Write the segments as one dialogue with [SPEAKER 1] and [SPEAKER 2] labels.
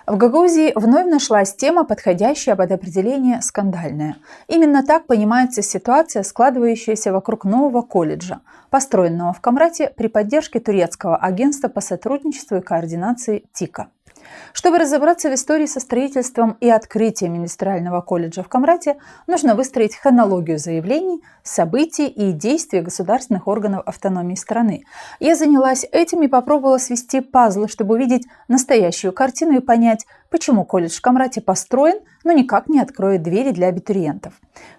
[SPEAKER 1] В Гагаузии вновь нашлась тема, подходящая под определение «скандальная». Именно так понимается ситуация, складывающаяся вокруг нового колледжа, построенного в Камрате при поддержке турецкого агентства по сотрудничеству и координации ТИКа. Чтобы разобраться в истории со строительством и открытием индустриального колледжа в Камрате, нужно выстроить хронологию заявлений, событий и действий государственных органов автономии страны. Я занялась этим и попробовала свести пазлы, чтобы увидеть настоящую картину и понять, почему колледж в Камрате построен, но никак не откроет двери для абитуриентов.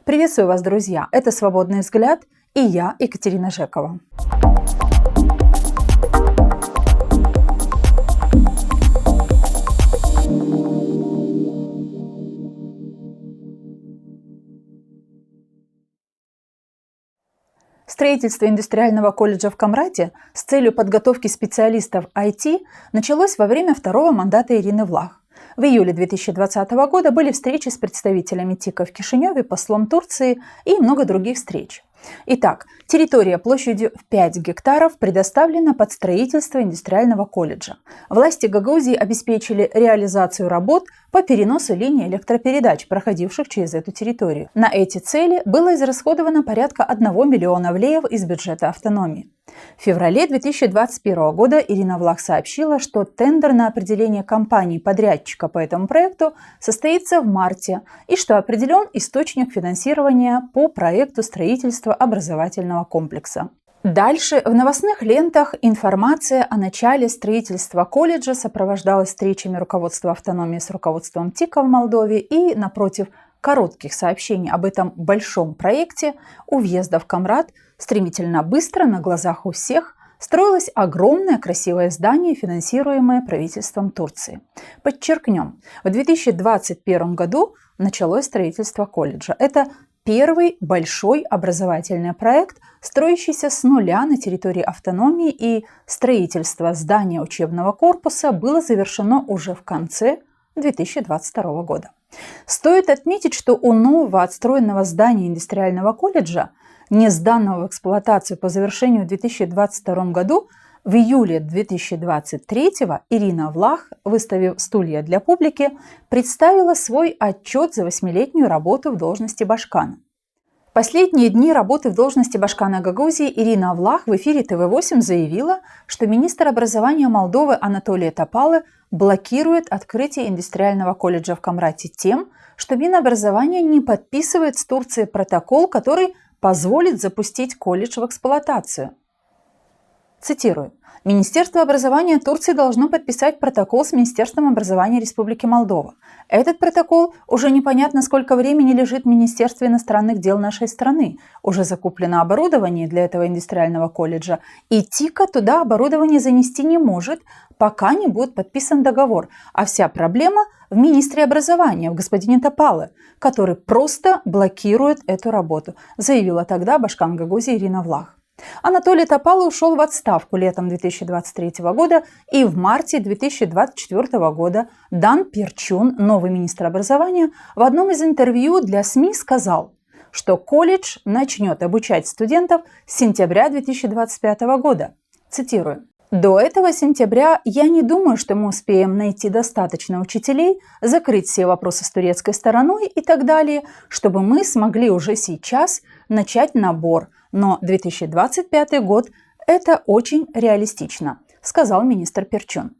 [SPEAKER 1] Приветствую вас, друзья! Это «Свободный взгляд» и я, Екатерина Жекова. Строительство индустриального колледжа в Камрате с целью подготовки специалистов IT началось во время второго мандата Ирины Влах. В июле 2020 года были встречи с представителями ТИКа в Кишиневе, послом Турции и много других встреч. Итак, территория площадью в 5 гектаров предоставлена под строительство индустриального колледжа. Власти Гагаузии обеспечили реализацию работ по переносу линий электропередач, проходивших через эту территорию. На эти цели было израсходовано порядка 1 миллиона влеев из бюджета автономии. В феврале 2021 года Ирина Влах сообщила, что тендер на определение компании-подрядчика по этому проекту состоится в марте и что определен источник финансирования по проекту строительства образовательного комплекса. Дальше в новостных лентах информация о начале строительства колледжа сопровождалась встречами руководства автономии с руководством ТИКа в Молдове и, напротив коротких сообщений об этом большом проекте, у въезда в Камрат стремительно быстро на глазах у всех строилось огромное красивое здание, финансируемое правительством Турции. Подчеркнем, в 2021 году началось строительство колледжа. Это первый большой образовательный проект, строящийся с нуля на территории автономии, и строительство здания учебного корпуса было завершено уже в конце 2022 года. Стоит отметить, что у нового отстроенного здания индустриального колледжа, не сданного в эксплуатацию по завершению в 2022 году, в июле 2023 Ирина Влах, выставив стулья для публики, представила свой отчет за 8-летнюю работу в должности башкана. В последние дни работы в должности башкана Гагаузии Ирина Влах в эфире ТВ-8 заявила, что министр образования Молдовы Анатолий Топалы блокирует открытие индустриального колледжа в Камрате тем, что Минобразование не подписывает с Турцией протокол, который позволит запустить колледж в эксплуатацию. Цитирую. Министерство образования Турции должно подписать протокол с Министерством образования Республики Молдова. Этот протокол уже непонятно сколько времени лежит в Министерстве иностранных дел нашей страны. Уже закуплено оборудование для этого индустриального колледжа, и ТИКа туда оборудование занести не может, пока не будет подписан договор. А вся проблема в министре образования, в господине Топалы, который просто блокирует эту работу, заявила тогда башкан Гагаузии Ирина Влах. Анатолий Топалы ушел в отставку летом 2023 года, и в марте 2024 года Дан Перчун, новый министр образования, в одном из интервью для СМИ сказал, что колледж начнет обучать студентов с сентября 2025 года. Цитирую. До этого сентября я не думаю, что мы успеем найти достаточно учителей, закрыть все вопросы с турецкой стороной и так далее, чтобы мы смогли уже сейчас начать набор. Но 2025 год – это очень реалистично, сказал министр Перчун.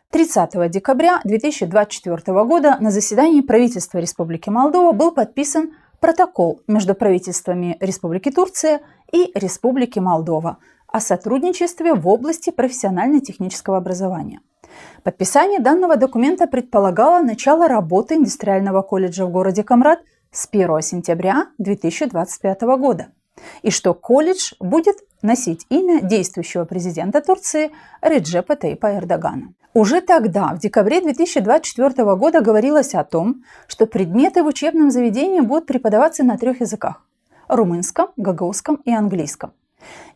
[SPEAKER 1] 30 декабря 2024 года на заседании правительства Республики Молдова был подписан протокол между правительствами Республики Турция и Республики Молдова о сотрудничестве в области профессионально-технического образования. Подписание данного документа предполагало начало работы индустриального колледжа в городе Камрат с 1 сентября 2025 года. И что колледж будет носить имя действующего президента Турции Реджепа Тайипа Эрдогана. Уже тогда, в декабре 2024 года, говорилось о том, что предметы в учебном заведении будут преподаваться на 3 языках – румынском, гагаузском и английском.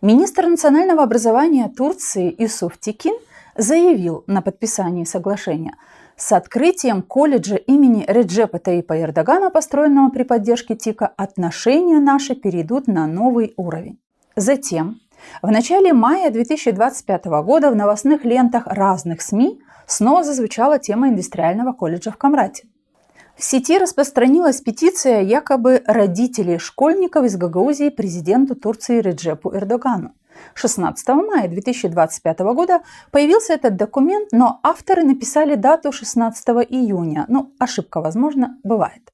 [SPEAKER 1] Министр национального образования Турции Юсуф Тикин заявил на подписании соглашения: с открытием колледжа имени Реджепа Тайипа Эрдогана, построенного при поддержке ТИКа, отношения наши перейдут на новый уровень. Затем, в начале мая 2025 года в новостных лентах разных СМИ снова зазвучала тема индустриального колледжа в Камрате. В сети распространилась петиция якобы родителей школьников из Гагаузии президенту Турции Реджепу Эрдогану. 16 мая 2025 года появился этот документ, но авторы написали дату 16 июня. Ошибка, возможно, бывает.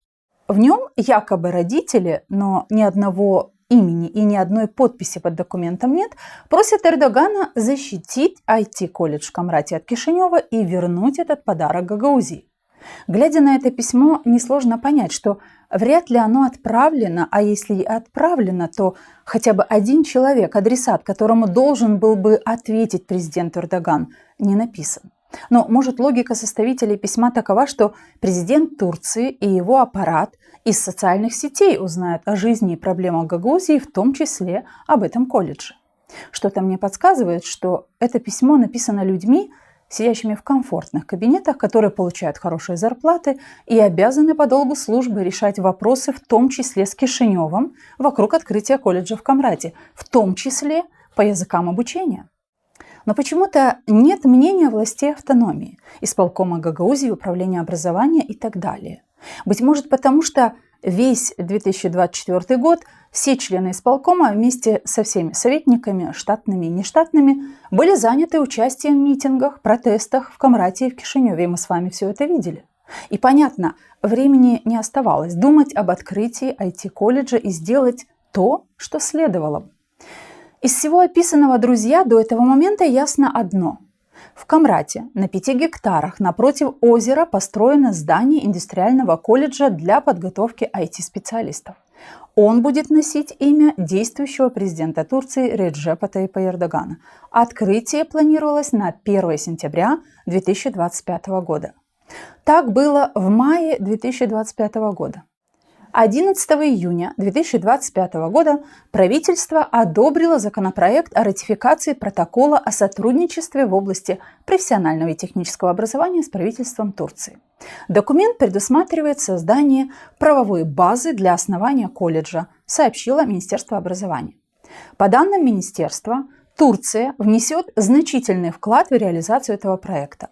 [SPEAKER 1] В нем якобы родители, но ни одного имени и ни одной подписи под документом нет, просят Эрдогана защитить IT-колледж в Камрате от Кишинева и вернуть этот подарок Гагаузии. Глядя на это письмо, несложно понять, что вряд ли оно отправлено, а если и отправлено, то хотя бы один человек, адресат, которому должен был бы ответить президент Эрдоган, не написан. Но, может, логика составителей письма такова, что президент Турции и его аппарат из социальных сетей узнают о жизни и проблемах Гагаузии, в том числе об этом колледже. Что-то мне подсказывает, что это письмо написано людьми, сидящими в комфортных кабинетах, которые получают хорошие зарплаты и обязаны по долгу службы решать вопросы, в том числе с Кишиневым, вокруг открытия колледжа в Камрате, в том числе по языкам обучения. Но почему-то нет мнения властей автономии, исполкома Гагаузии, управления образования и так далее. Быть может, потому что весь 2024 год все члены исполкома вместе со всеми советниками, штатными и нештатными, были заняты участием в митингах, протестах в Камрате и в Кишиневе, и мы с вами все это видели. И понятно, времени не оставалось думать об открытии IT-колледжа и сделать то, что следовало бы. Из всего описанного, друзья, до этого момента ясно одно. В Камрате на 5 гектарах напротив озера построено здание индустриального колледжа для подготовки IT-специалистов. Он будет носить имя действующего президента Турции Реджепа Тайипа Эрдогана. Открытие планировалось на 1 сентября 2025 года. Так было в мае 2025 года. 11 июня 2025 года правительство одобрило законопроект о ратификации протокола о сотрудничестве в области профессионального и технического образования с правительством Турции. Документ предусматривает создание правовой базы для основания колледжа, сообщило Министерство образования. По данным министерства, Турция внесет значительный вклад в реализацию этого проекта.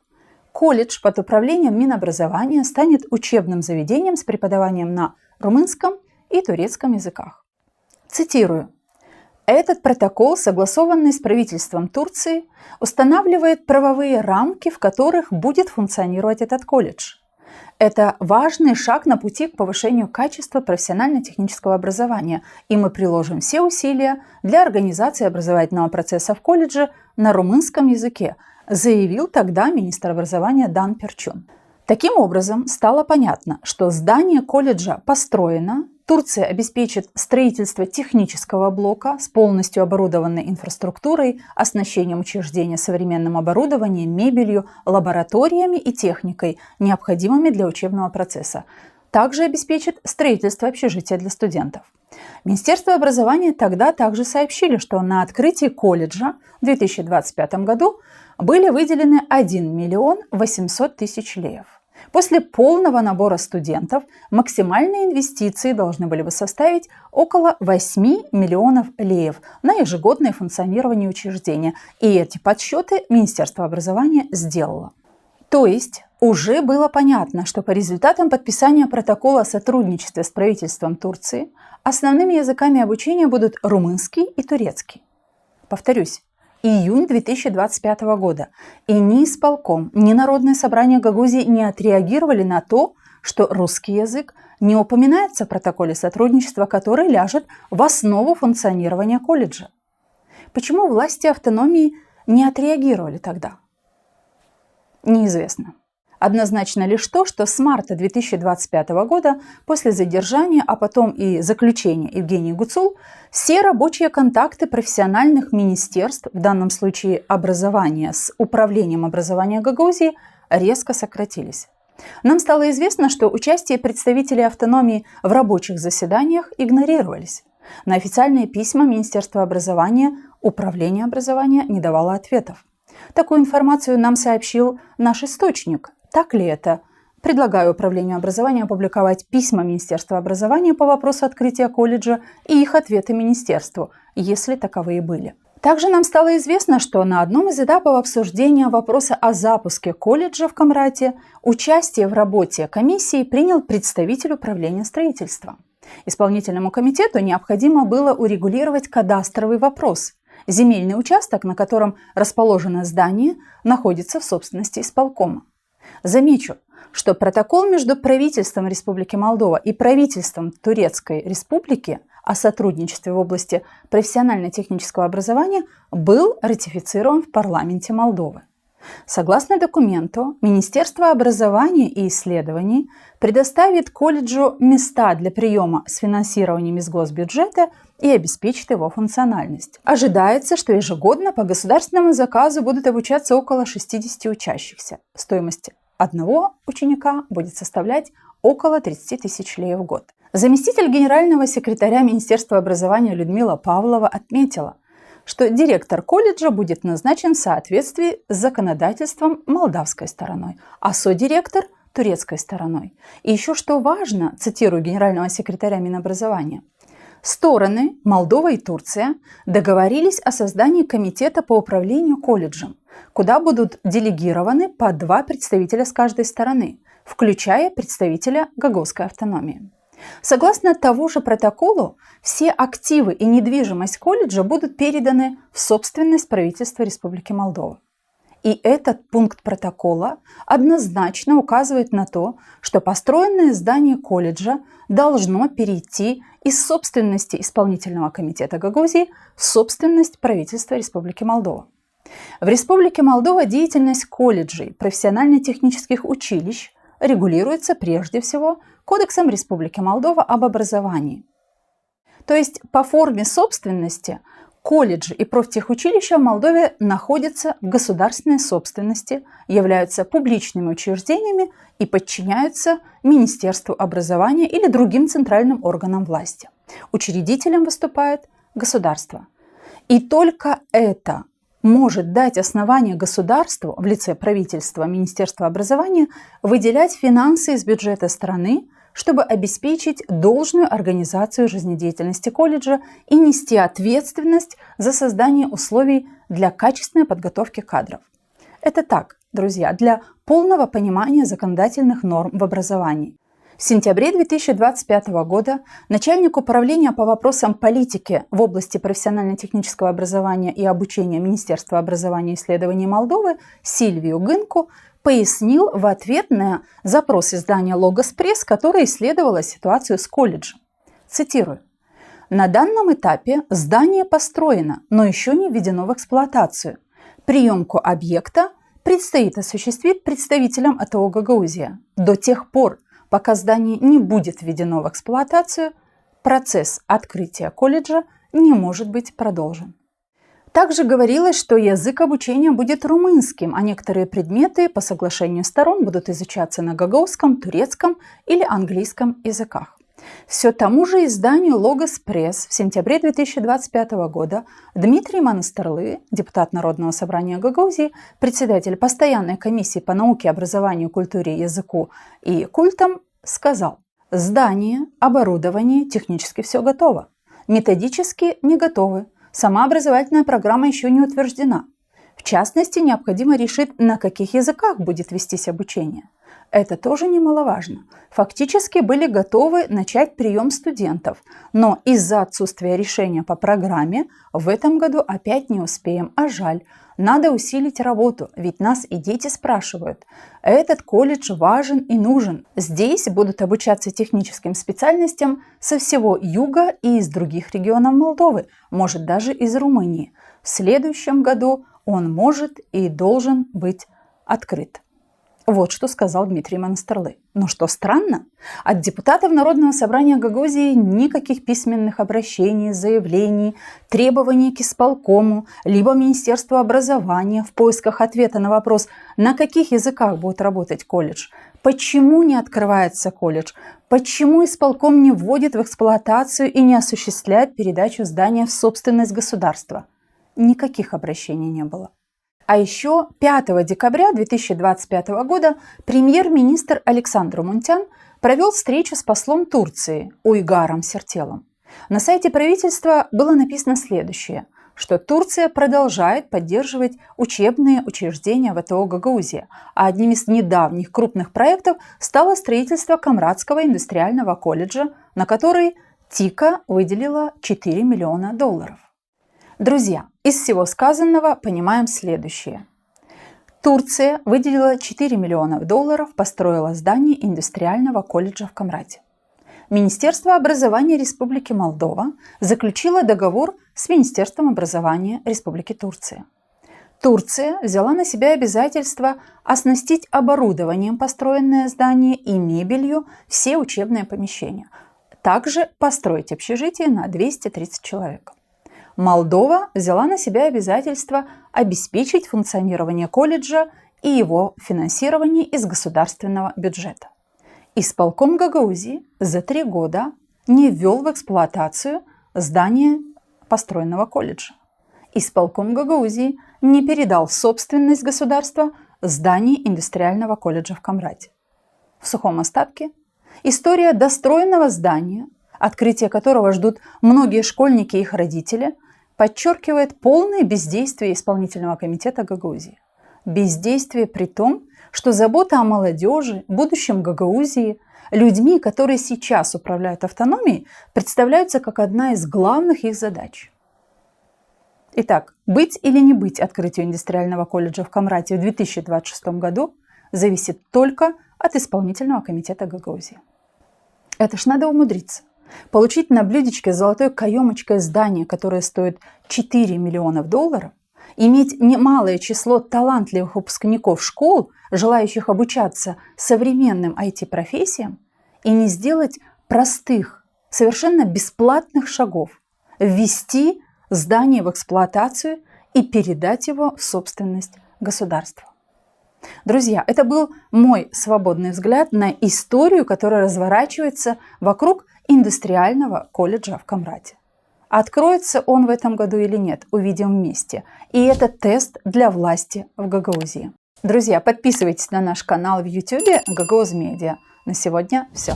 [SPEAKER 1] Колледж под управлением Минобразования станет учебным заведением с преподаванием на румынском и турецком языках. Цитирую. Этот протокол, согласованный с правительством Турции, устанавливает правовые рамки, в которых будет функционировать этот колледж. Это важный шаг на пути к повышению качества профессионально-технического образования, и мы приложим все усилия для организации образовательного процесса в колледже на румынском языке, заявил тогда министр образования Дан Перчун. Таким образом, стало понятно, что здание колледжа построено, Турция обеспечит строительство технического блока с полностью оборудованной инфраструктурой, оснащением учреждения современным оборудованием, мебелью, лабораториями и техникой, необходимыми для учебного процесса. Также обеспечит строительство общежития для студентов. Министерство образования тогда также сообщили, что на открытии колледжа в 2025 году были выделены 1 миллион 800 тысяч леев. После полного набора студентов максимальные инвестиции должны были бы составить около 8 миллионов леев на ежегодное функционирование учреждения. И эти подсчеты Министерство образования сделало. То есть уже было понятно, что по результатам подписания протокола о сотрудничестве с правительством Турции основными языками обучения будут румынский и турецкий. Повторюсь. Июнь 2025 года. И ни исполком, ни Народное собрание Гагаузии не отреагировали на то, что русский язык не упоминается в протоколе сотрудничества, который ляжет в основу функционирования колледжа. Почему власти автономии не отреагировали тогда? Неизвестно. Однозначно лишь то, что с марта 2025 года, после задержания, а потом и заключения Евгении Гуцул, все рабочие контакты профессиональных министерств, в данном случае образования с управлением образования Гагаузии, резко сократились. Нам стало известно, что участие представителей автономии в рабочих заседаниях игнорировались. На официальные письма Министерства образования Управление образования не давало ответов. Такую информацию нам сообщил наш источник. Так ли это? Предлагаю Управлению образования опубликовать письма Министерства образования по вопросу открытия колледжа и их ответы Министерству, если таковые были. Также нам стало известно, что на одном из этапов обсуждения вопроса о запуске колледжа в Камрате участие в работе комиссии принял представитель управления строительства. Исполнительному комитету необходимо было урегулировать кадастровый вопрос. Земельный участок, на котором расположено здание, находится в собственности исполкома. Замечу, что протокол между правительством Республики Молдова и правительством Турецкой Республики о сотрудничестве в области профессионально-технического образования был ратифицирован в парламенте Молдовы. Согласно документу, Министерство образования и исследований предоставит колледжу места для приема с финансированием из госбюджета и обеспечит его функциональность. Ожидается, что ежегодно по государственному заказу будут обучаться около 60 учащихся. Стоимость одного ученика будет составлять около 30 тысяч лей в год. Заместитель генерального секретаря Министерства образования Людмила Павлова отметила, что директор колледжа будет назначен в соответствии с законодательством молдавской стороной, а содиректор – турецкой стороной. И еще что важно, цитирую генерального секретаря Минобразования, стороны, Молдова и Турция, договорились о создании комитета по управлению колледжем, куда будут делегированы по 2 представителя с каждой стороны, включая представителя Гагаузской автономии. Согласно того же протоколу, все активы и недвижимость колледжа будут переданы в собственность правительства Республики Молдова. И этот пункт протокола однозначно указывает на то, что построенное здание колледжа должно перейти из собственности Исполнительного комитета Гагаузии в собственность правительства Республики Молдова. В Республике Молдова деятельность колледжей, профессионально-технических училищ регулируется прежде всего Кодексом Республики Молдова об образовании. То есть по форме собственности колледжи и профтехучилища в Молдове находятся в государственной собственности, являются публичными учреждениями и подчиняются Министерству образования или другим центральным органам власти. Учредителем выступает государство. И только это может дать основание государству в лице правительства, Министерства образования выделять финансы из бюджета страны, чтобы обеспечить должную организацию жизнедеятельности колледжа и нести ответственность за создание условий для качественной подготовки кадров. Это так, друзья, для полного понимания законодательных норм в образовании. В сентябре 2025 года начальник управления по вопросам политики в области профессионально-технического образования и обучения Министерства образования и исследований Молдовы Сильвию Гынку пояснил в ответ на запрос издания «Логос Пресс», которое исследовало ситуацию с колледжем. Цитирую. «На данном этапе здание построено, но еще не введено в эксплуатацию. Приемку объекта предстоит осуществить представителям АТО «Гагаузия». До тех пор, пока здание не будет введено в эксплуатацию, процесс открытия колледжа не может быть продолжен». Также говорилось, что язык обучения будет румынским, а некоторые предметы по соглашению сторон будут изучаться на гагаузском, турецком или английском языках. Все тому же изданию «Логос Пресс» в сентябре 2025 года Дмитрий Монастырлы, депутат Народного собрания Гагаузии, председатель постоянной комиссии по науке, образованию, культуре, языку и культам, сказал: «Здание, оборудование, технически все готово. Методически не готовы. Сама образовательная программа еще не утверждена. В частности, необходимо решить, на каких языках будет вестись обучение. Это тоже немаловажно. Фактически были готовы начать прием студентов, но из-за отсутствия решения по программе в этом году опять не успеем, а жаль. Надо усилить работу, ведь нас и дети спрашивают. Этот колледж важен и нужен. Здесь будут обучаться техническим специальностям со всего юга и из других регионов Молдовы, может даже из Румынии. В следующем году он может и должен быть открыт». Вот что сказал Дмитрий Монастырлы. Но что странно, от депутатов Народного собрания Гагаузии никаких письменных обращений, заявлений, требований к исполкому, либо Министерству образования в поисках ответа на вопрос, на каких языках будет работать колледж, почему не открывается колледж, почему исполком не вводит в эксплуатацию и не осуществляет передачу здания в собственность государства. Никаких обращений не было. А еще 5 декабря 2025 года премьер-министр Александр Мунтян провел встречу с послом Турции Уйгаром Сертелом. На сайте правительства было написано следующее, что Турция продолжает поддерживать учебные учреждения ВТО Гагаузия, а одним из недавних крупных проектов стало строительство Камрадского индустриального колледжа, на который ТИКа выделила $4 миллиона. Друзья, из всего сказанного понимаем следующее. Турция выделила $4 миллиона, построила здание индустриального колледжа в Камрате. Министерство образования Республики Молдова заключило договор с Министерством образования Республики Турция. Турция взяла на себя обязательство оснастить оборудованием построенное здание и мебелью все учебные помещения. Также построить общежитие на 230 человек. Молдова взяла на себя обязательство обеспечить функционирование колледжа и его финансирование из государственного бюджета. Исполком Гагаузии за 3 года не ввел в эксплуатацию здание построенного колледжа. Исполком Гагаузии не передал в собственность государства здание индустриального колледжа в Камрате. В сухом остатке история достроенного здания, открытие которого ждут многие школьники и их родители, подчеркивает полное бездействие исполнительного комитета Гагаузии. Бездействие при том, что забота о молодежи, будущем Гагаузии, людьми, которые сейчас управляют автономией, представляются как одна из главных их задач. Итак, быть или не быть открытию индустриального колледжа в Камрате в 2026 году зависит только от исполнительного комитета Гагаузии. Это ж надо умудриться. Получить на блюдечке с золотой каемочкой здание, которое стоит $4 миллиона, иметь немалое число талантливых выпускников школ, желающих обучаться современным IT-профессиям, и не сделать простых, совершенно бесплатных шагов, ввести здание в эксплуатацию и передать его в собственность государства. Друзья, это был мой свободный взгляд на историю, которая разворачивается вокруг индустриального колледжа в Камрате. Откроется он в этом году или нет, увидим вместе. И это тест для власти в Гагаузии. Друзья, подписывайтесь на наш канал в YouTube Gagauз Media. На сегодня все.